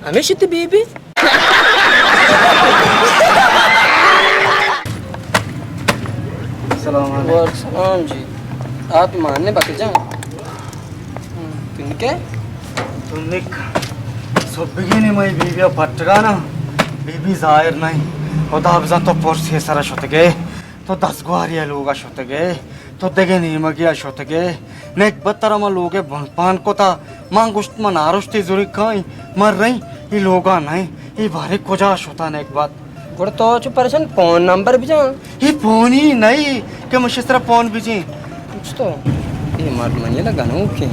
हमेशा तो बीबी सलाम जी। आप मानने बाकी जाओ तुमके तुमने सुबह मैं बीबी पट्टगा ना बीबी जाहिर नहीं और दाबजा तो पोर्से सारा शोतगे तो 10 गुआरिया लोग शोतगे तो देगे नहीं मगिया शोतगे नेक बत्तर मा लोगे पान को ता मांगुष्ट मन आरुष्टि जुरी काई मर रही ये लोगा नहीं ये भारी कोजा शोता ने एक बात गुड़ तो चुप परेशान फोन नंबर भी जा ये फोन ही नहीं के मुझे तरह फोन भी जी कुछ तो ये मार मनिया लगा नो के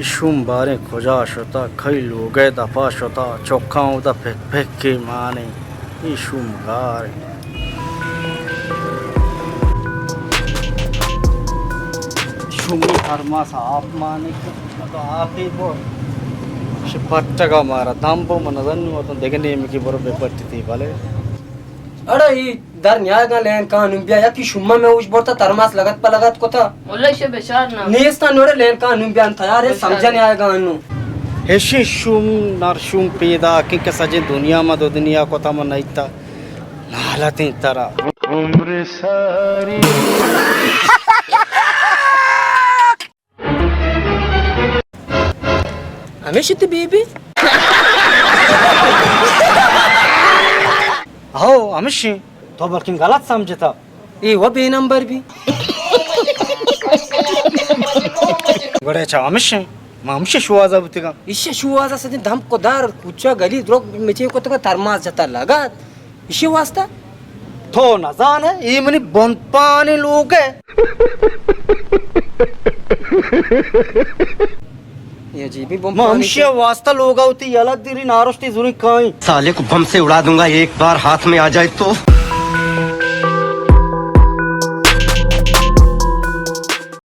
इशुम बारे खोजा शोता खई लोगे दफा शोता चौखा उदा फेंक फेंक के माने इशुम गारे इशुम फरमास आप माने तो आप ही बोल शिपट्टगा मारा दांबो मनदन तो देखने में की बरो बेपट्टी थी भले अरे ये दर न्याय का लेन कानून बिया या कि शुम्मा में उस बोलता तरमास लगत पर लगत को था मोला इसे बेचार ना नेस्ता नोरे लेन कानून बियान था यार समझा नहीं आएगा अनु हेशी शुम नरशुम पेदा कि सजे दुनिया में दो दुनिया को तम नहीं था नालती तरह उम्र सारी हमेशा तो बीबी हो हमेशा तो बल्कि गलत समझता ये वो बे नंबर भी गड़े चा हमेशा मामशे शुआजा बुतिगा इसे शुआजा सदी धम को दार कुचा गली द्रोग मेचे को तो तरमास जाता लगा इसे वास्ता तो न जाने ये मनी बंपाने लोग है ये जी भी बम मामशे वास्ता लोग होती अलग दिरी नारोष्टी जुरी काई साले को बम से उड़ा दूंगा एक बार हाथ में आ जाए तो।